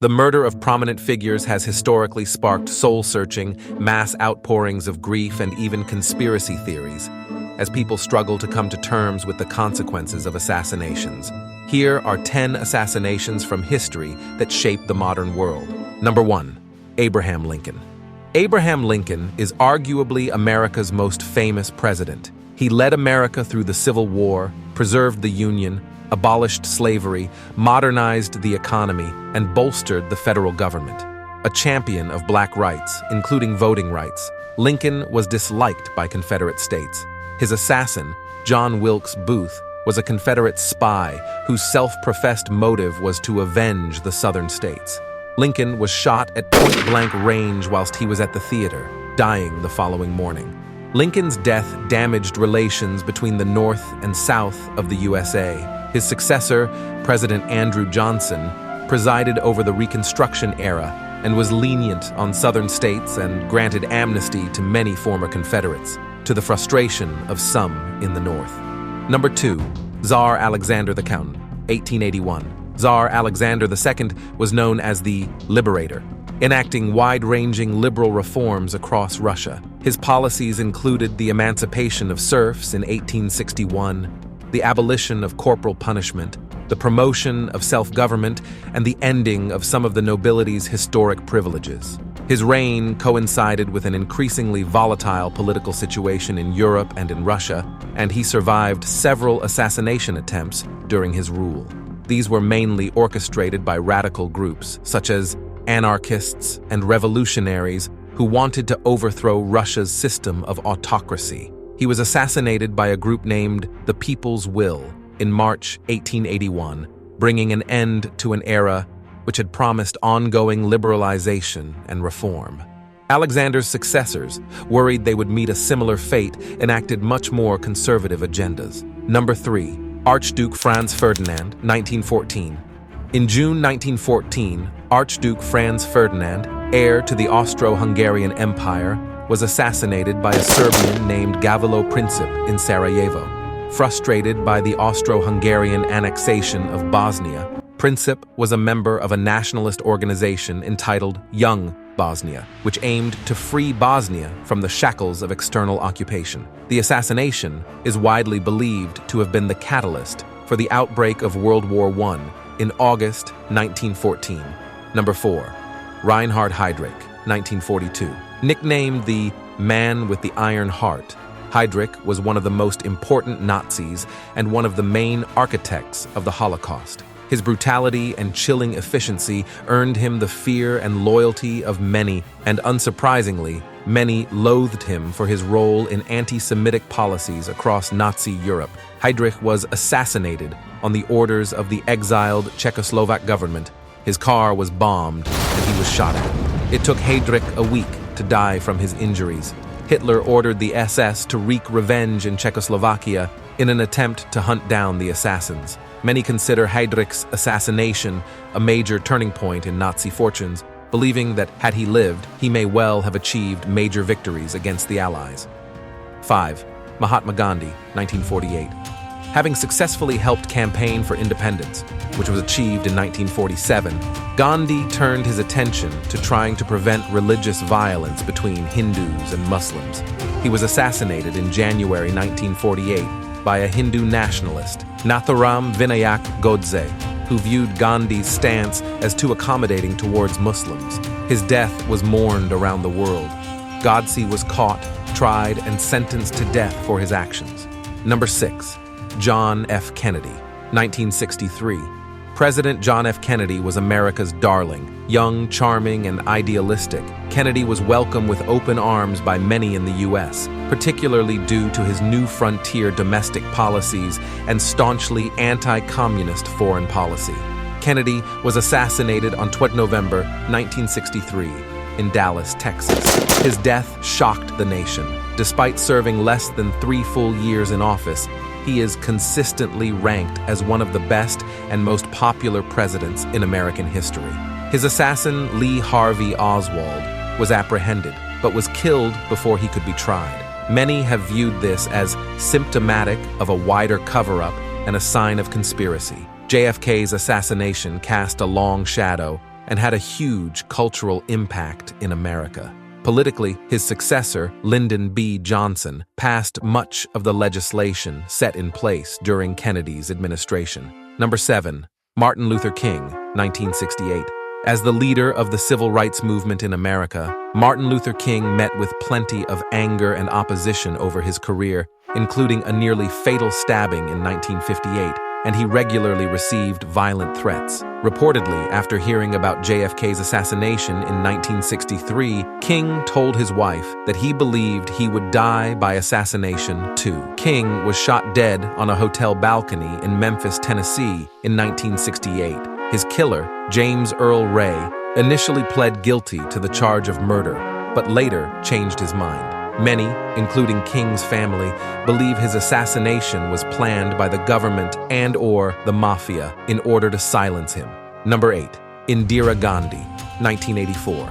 The murder of prominent figures has historically sparked soul-searching, mass outpourings of grief, and even conspiracy theories, as people struggle to come to terms with the consequences of assassinations. Here are 10 assassinations from history that shaped the modern world. Number 1. Abraham Lincoln. Abraham Lincoln is arguably America's most famous president. He led America through the Civil War, preserved the Union, abolished slavery, modernized the economy, and bolstered the federal government. A champion of black rights, including voting rights, Lincoln was disliked by Confederate states. His assassin, John Wilkes Booth, was a Confederate spy whose self-professed motive was to avenge the Southern states. Lincoln was shot at point-blank range whilst he was at the theater, dying the following morning. Lincoln's death damaged relations between the North and South of the USA. His successor, President Andrew Johnson, presided over the Reconstruction era and was lenient on Southern states and granted amnesty to many former Confederates, to the frustration of some in the North. Number 2. Tsar Alexander the Count, 1881. Tsar Alexander II was known as the Liberator, enacting wide-ranging liberal reforms across Russia. His policies included the emancipation of serfs in 1861, the abolition of corporal punishment, the promotion of self-government, and the ending of some of the nobility's historic privileges. His reign coincided with an increasingly volatile political situation in Europe and in Russia, and he survived several assassination attempts during his rule. These were mainly orchestrated by radical groups, such as anarchists and revolutionaries who wanted to overthrow Russia's system of autocracy. He was assassinated by a group named the People's Will in March 1881, bringing an end to an era which had promised ongoing liberalization and reform. Alexander's successors, worried they would meet a similar fate, enacted much more conservative agendas. Number 3. Archduke Franz Ferdinand, 1914. In June 1914, Archduke Franz Ferdinand, heir to the Austro-Hungarian Empire, was assassinated by a Serbian named Gavrilo Princip in Sarajevo. Frustrated by the Austro-Hungarian annexation of Bosnia, Princip was a member of a nationalist organization entitled Young Bosnia, which aimed to free Bosnia from the shackles of external occupation. The assassination is widely believed to have been the catalyst for the outbreak of World War I in August 1914. Number 4. Reinhard Heydrich, 1942. Nicknamed the Man with the Iron Heart, Heydrich was one of the most important Nazis and one of the main architects of the Holocaust. His brutality and chilling efficiency earned him the fear and loyalty of many, and unsurprisingly, many loathed him for his role in anti-Semitic policies across Nazi Europe. Heydrich was assassinated on the orders of the exiled Czechoslovak government. His car was bombed and he was shot at. It took Heydrich a week to die from his injuries. Hitler ordered the SS to wreak revenge in Czechoslovakia in an attempt to hunt down the assassins. Many consider Heydrich's assassination a major turning point in Nazi fortunes, believing that had he lived, he may well have achieved major victories against the Allies. 5. Mahatma Gandhi, 1948. Having successfully helped campaign for independence, which was achieved in 1947, Gandhi turned his attention to trying to prevent religious violence between Hindus and Muslims. He was assassinated in January 1948 by a Hindu nationalist, Nathuram Vinayak Godse, who viewed Gandhi's stance as too accommodating towards Muslims. His death was mourned around the world. Godse was caught, tried, and sentenced to death for his actions. Number 6. John F. Kennedy, 1963. President John F. Kennedy was America's darling. Young, charming, and idealistic, Kennedy was welcomed with open arms by many in the U.S., particularly due to his new frontier domestic policies and staunchly anti-communist foreign policy. Kennedy was assassinated on 20 November 1963 in Dallas, Texas. His death shocked the nation. Despite serving less than 3 full years in office, he is consistently ranked as one of the best and most popular presidents in American history. His assassin, Lee Harvey Oswald, was apprehended, but was killed before he could be tried. Many have viewed this as symptomatic of a wider cover-up and a sign of conspiracy. JFK's assassination cast a long shadow and had a huge cultural impact in America. Politically, his successor, Lyndon B. Johnson, passed much of the legislation set in place during Kennedy's administration. Number 7. Martin Luther King, 1968. As the leader of the civil rights movement in America, Martin Luther King met with plenty of anger and opposition over his career, including a nearly fatal stabbing in 1958, and he regularly received violent threats. Reportedly, after hearing about JFK's assassination in 1963, King told his wife that he believed he would die by assassination too. King was shot dead on a hotel balcony in Memphis, Tennessee in 1968. His killer, James Earl Ray, initially pled guilty to the charge of murder, but later changed his mind. Many, including King's family, believe his assassination was planned by the government and/or the mafia in order to silence him. Number 8. Indira Gandhi, 1984.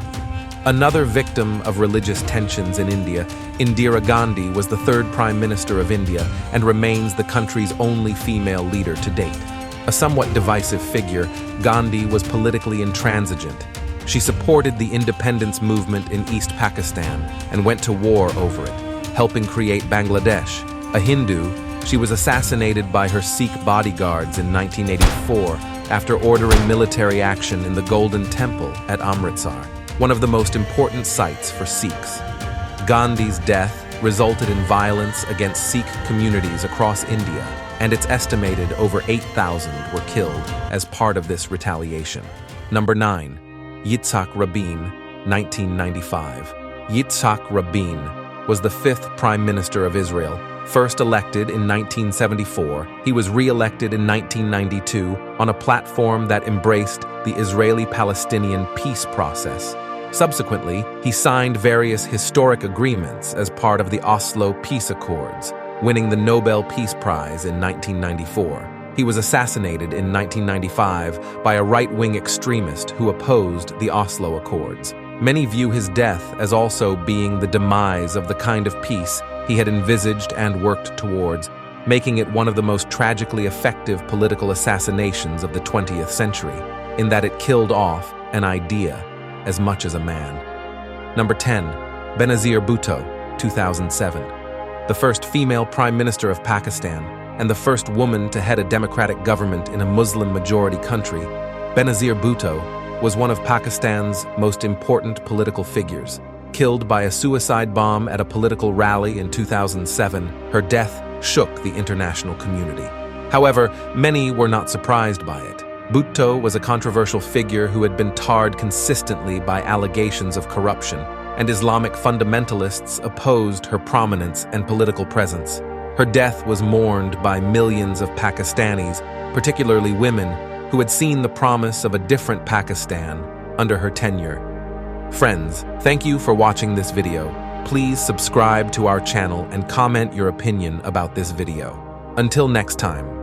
Another victim of religious tensions in India, Indira Gandhi was the third Prime Minister of India and remains the country's only female leader to date. A somewhat divisive figure, Gandhi was politically intransigent. She supported the independence movement in East Pakistan and went to war over it, helping create Bangladesh. A Hindu, she was assassinated by her Sikh bodyguards in 1984 after ordering military action in the Golden Temple at Amritsar, one of the most important sites for Sikhs. Gandhi's death resulted in violence against Sikh communities across India, and it's estimated over 8,000 were killed as part of this retaliation. Number 9. Yitzhak Rabin, 1995. Yitzhak Rabin was the 5th Prime Minister of Israel. First elected in 1974, he was re-elected in 1992 on a platform that embraced the Israeli-Palestinian peace process. Subsequently, he signed various historic agreements as part of the Oslo Peace Accords, winning the Nobel Peace Prize in 1994. He was assassinated in 1995 by a right-wing extremist who opposed the Oslo Accords. Many view his death as also being the demise of the kind of peace he had envisaged and worked towards, making it one of the most tragically effective political assassinations of the 20th century, in that it killed off an idea as much as a man. Number 10. Benazir Bhutto, 2007. The first female Prime Minister of Pakistan, and the first woman to head a democratic government in a Muslim-majority country, Benazir Bhutto was one of Pakistan's most important political figures. Killed by a suicide bomb at a political rally in 2007, her death shook the international community. However, many were not surprised by it. Bhutto was a controversial figure who had been tarred consistently by allegations of corruption, and Islamic fundamentalists opposed her prominence and political presence. Her death was mourned by millions of Pakistanis, particularly women, who had seen the promise of a different Pakistan under her tenure. Friends, thank you for watching this video. Please subscribe to our channel and comment your opinion about this video. Until next time.